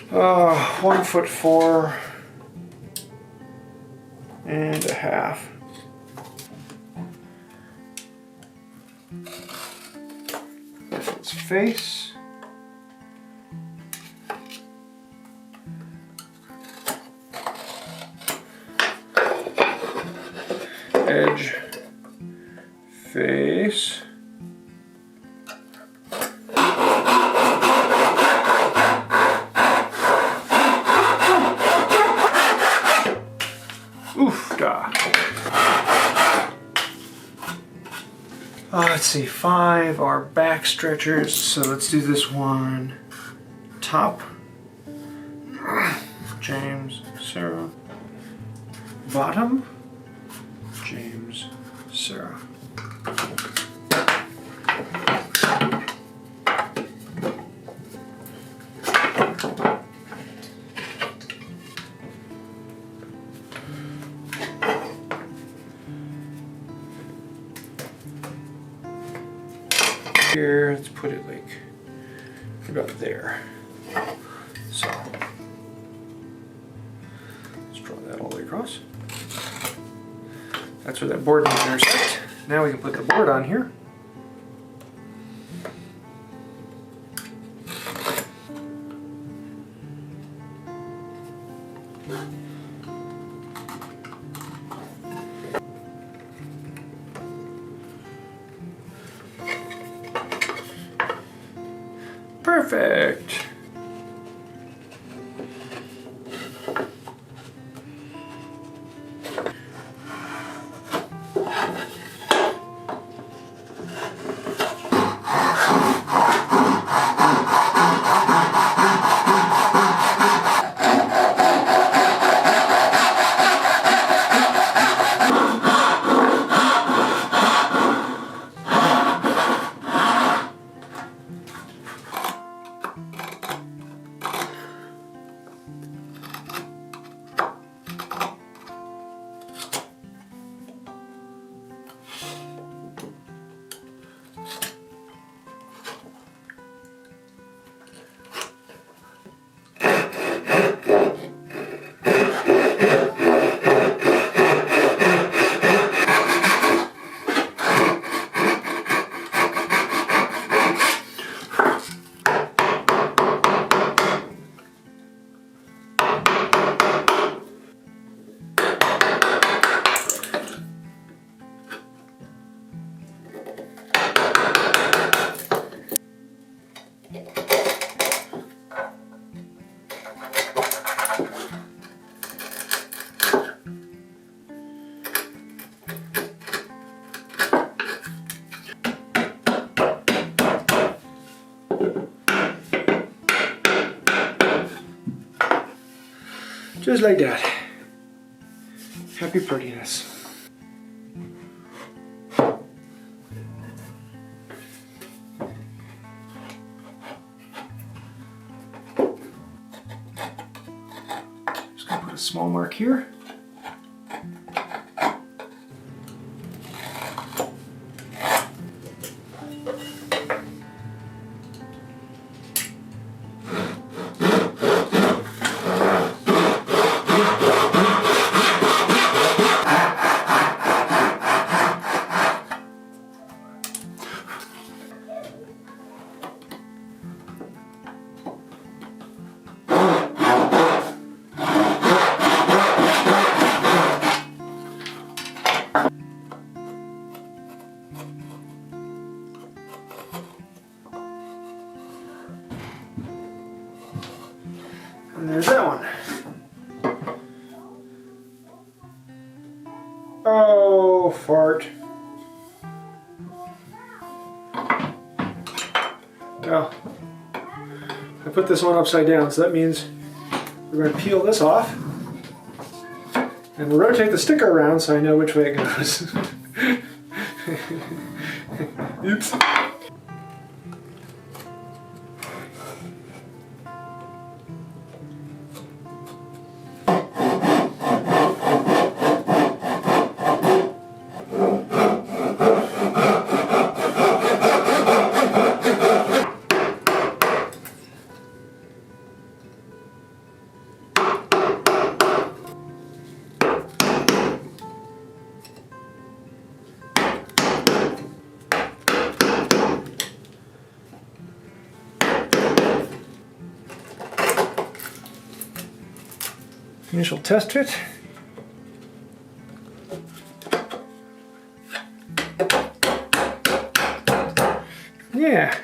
1'4" and a half. That's its face. Edge, face. Let's see, 5 are back stretchers, so let's do this one. Top, James, Sarah. Bottom, James, Sarah. Here, let's put it like about there. So let's draw that all the way across. That's where that board needs to intersect. Now we can put the board on here. Perfect. Just like that. Happy prettiness. Just gonna put a small mark here. And there's that one. Oh, fart. Well, I put this one upside down, so that means we're going to peel this off. And we'll rotate the sticker around so I know which way it goes. Oops. Initial test fit. Yeah.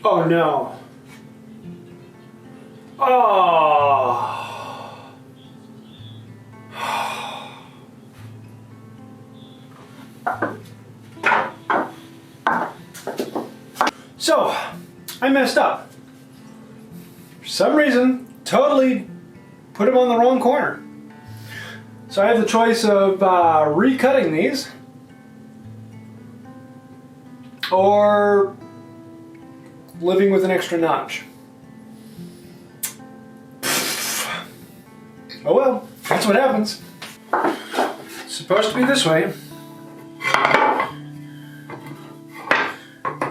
Oh no. Oh. So, I messed up. For some reason, totally put them on the wrong corner. So I have the choice of recutting these or living with an extra notch. Oh well, that's what happens. It's supposed to be this way.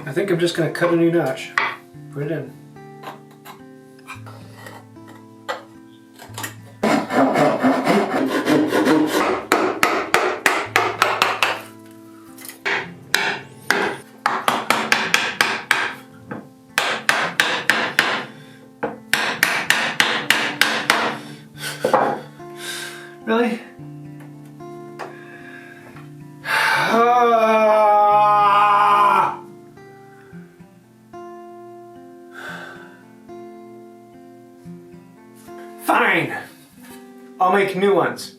I think I'm just going to cut a new notch. Put it in. Really? Fine. I'll make new ones.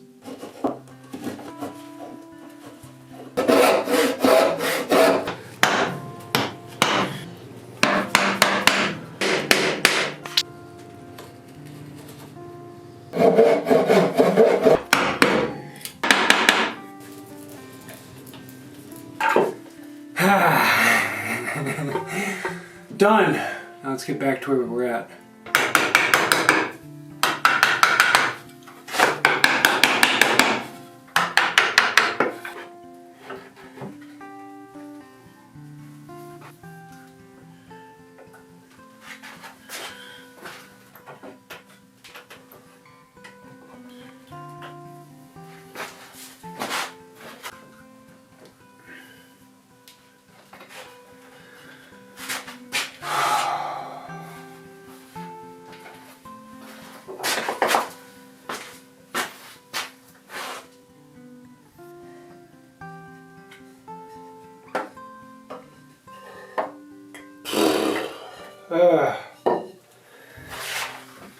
Done. Now let's get back to where we're at.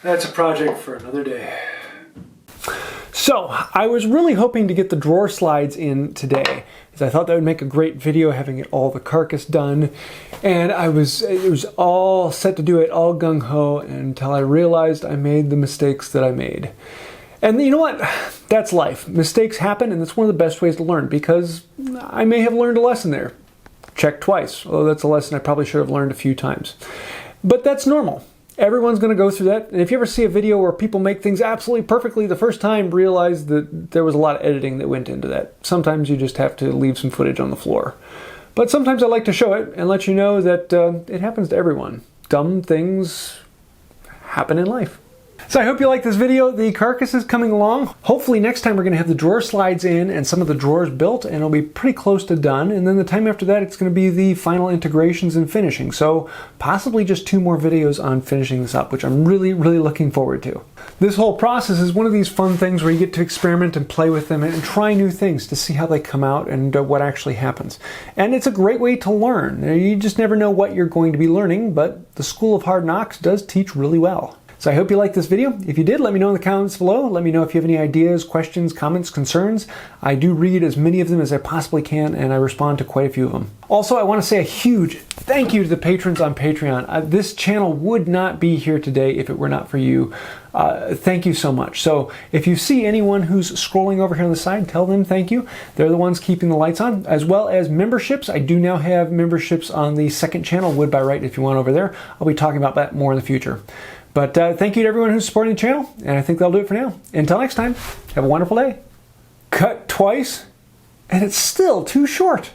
That's a project for another day. So, I was really hoping to get the drawer slides in today, because I thought that would make a great video having it all the carcass done. And it was all set to do it, all gung-ho, until I realized I made the mistakes that I made. And you know what? That's life. Mistakes happen, and that's one of the best ways to learn, because I may have learned a lesson there. Check twice. Although that's a lesson I probably should have learned a few times. But that's normal. Everyone's going to go through that. And if you ever see a video where people make things absolutely perfectly the first time, realize that there was a lot of editing that went into that. Sometimes you just have to leave some footage on the floor. But sometimes I like to show it and let you know that it happens to everyone. Dumb things happen in life. So I hope you like this video. The carcass is coming along. Hopefully next time we're going to have the drawer slides in and some of the drawers built, and it'll be pretty close to done. And then the time after that, it's going to be the final integrations and finishing. So possibly just 2 more videos on finishing this up, which I'm really, really looking forward to. This whole process is one of these fun things where you get to experiment and play with them and try new things to see how they come out and what actually happens. And it's a great way to learn. You just never know what you're going to be learning, but the School of Hard Knocks does teach really well. So I hope you liked this video. If you did, let me know in the comments below. Let me know if you have any ideas, questions, comments, concerns. I do read as many of them as I possibly can, and I respond to quite a few of them. Also, I want to say a huge thank you to the patrons on Patreon. This channel would not be here today if it were not for you. Thank you so much. So if you see anyone who's scrolling over here on the side, tell them thank you. They're the ones keeping the lights on, as well as memberships. I do now have memberships on the second channel, Wood by Wright, if you want over there. I'll be talking about that more in the future. But thank you to everyone who's supporting the channel, and I think that'll do it for now. Until next time, have a wonderful day. Cut twice, and it's still too short.